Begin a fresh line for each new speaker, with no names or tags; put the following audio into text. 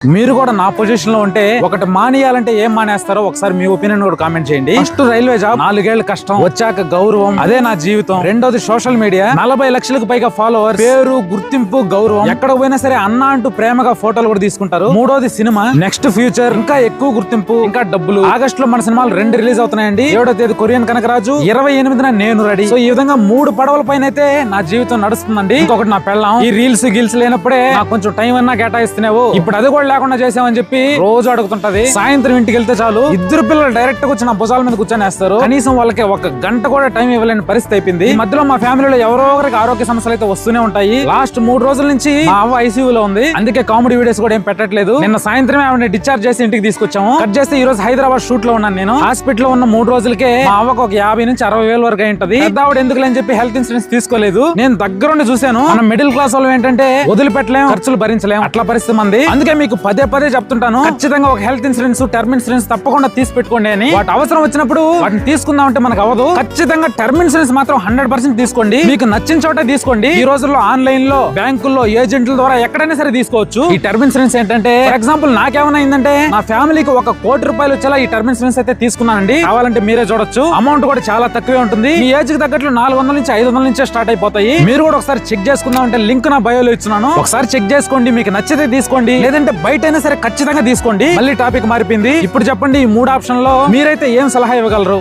మీరు కూడా నా పొజిషన్ లో ఉంటే ఒకటి మానేయాలంటే ఏం మానేస్తారో ఒకసారి మీ ఒపీనియన్ కూడా కామెంట్ చేయండి. ఫస్ట్ రైల్వే జాబ్, 4 ఏళ్ల కష్టం, వచ్చాక గౌరవం, అదే నా జీవితం. రెండోది సోషల్ మీడియా, 40 లక్షలకు పైగా ఫాలోవర్, పేరు, గుర్తింపు, గౌరవం. ఎక్కడ పోయినా సరే అన్న అంటూ ప్రేమగా ఫోటోలు కూడా తీసుకుంటారు. మూడోది సినిమా, నెక్స్ట్ ఫ్యూచర్, ఇంకా ఎక్కువ గుర్తింపు, ఇంకా డబ్బులు. ఆగస్ట్ లో మన సినిమాలు 2 రిలీజ్ అవుతున్నాయండి. 7వ తేదీ కొరియన్ కనకరాజు, 28న నేను రెడీ. సో ఈ విధంగా 3 పడవల పైన అయితే నా జీవితం నడుస్తుందండి. ఇంకొకటి నా పెళ్ళాం. ఈ రీల్స్ గిల్స్ లేనప్పుడే నాకు కొంచెం టైం అన్నా కేటాయిస్తున్నావు, ఇప్పుడు అది కూడా లేకుండా చేసామని చెప్పి రోజు అడుగుతుంటది. సాయంత్రం ఇంటికి వెళ్తే చాలు, ఇద్దరు పిల్లలు డైరెక్ట్ గా వచ్చి నా భుజాల మీద కూర్చొనేస్తారు. కనీసం వాళ్ళకి 1 గంట కూడా టైం ఇవ్వలేని పరిస్థితి అయిపోయింది. ఈ మధ్యలో మా ఫ్యామిలీలో ఎవరో ఒకరికి ఆరోగ్య సమస్యలు అయితే వస్తూనే ఉంటాయి. లాస్ట్ 3 రోజుల నుంచి మా అవ్వ ఐసీయూ లో ఉంది. అందుకే కామెడీ వీడియోస్ కూడా ఏం పెట్టట్లేదు. నిన్న సాయంత్రమే ఆవిడ డిశ్చార్జ్ చేసి ఇంటికి తీసుకొచ్చాము. కట్ చేస్తే ఈ రోజు హైదరాబాద్ షూట్ లో ఉన్నాను నేను. హాస్పిటల్ లో ఉన్న 3 రోజులకే మా అవ్వకు ఒక 50 నుంచి 60 వేల వరకు అయి ఉంటది. పెద్ద ఆవిడ ఎందుకు అని చెప్పి హెల్త్ ఇన్సూరెన్స్ తీసుకోలేదు. నేను దగ్గరుండి చూశాను. మనం మిడిల్ క్లాస్ వాళ్ళు ఏంటంటే వదిలిపెట్టలేం, ఖర్చులు భరించలేం, అట్లా పరిస్థితి మంది. అందుకే మీకు పదే చెప్తుంటాను, ఖచ్చితంగా ఒక హెల్త్ ఇన్సూరెన్స్, టర్మ్ ఇన్సూరెన్స్ తప్పకుండా తీసి పెట్టుకోండి అని. వాటి అవసరం వచ్చినప్పుడు వాటిని తీసుకుందాం అంటే మనకు అవ్వదు. ఖచ్చితంగా టర్మ్ ఇన్సూరెన్స్ మాత్రం 100% తీసుకోండి. మీకు నచ్చిన చోట తీసుకోండి. ఈ రోజుల్లో ఆన్లైన్ లో, బ్యాంకుల్లో, ఏజెంట్ల ద్వారా ఎక్కడైనా సరే తీసుకోవచ్చు. ఈ టర్మ్ ఇన్సూరెన్స్ ఏంటంటే, ఫర్ ఎగ్జాంపుల్ నాకేమైనా అయిందంటే నా ఫ్యామిలీకి 1 కోటి రూపాయలు వచ్చేలా ఈ టర్మ్ ఇన్సూరెన్స్ అయితే తీసుకున్నానండి. కావాలంటే మీరే చూడొచ్చు. అమౌంట్ కూడా చాలా తక్కువే ఉంటుంది. మీ ఏజ్ కి తగ్గట్లు 400 నుంచి 500 నుంచే స్టార్ట్ అయిపోతాయి. మీరు కూడా ఒకసారి చెక్ చేసుకుందాం అంటే లింక్ నా బయోలో ఇస్తున్నాను. ఒకసారి చెక్ చేసుకోండి. మీకు నచ్చితే తీసుకోండి, లేదంటే బయట అయినా సరే ఖచ్చితంగా తీసుకోండి. మళ్ళీ టాపిక్ మారిపోయింది. ఇప్పుడు చెప్పండి, ఈ 3 ఆప్షన్ లో మీరైతే ఏం సలహా ఇవ్వగలరు?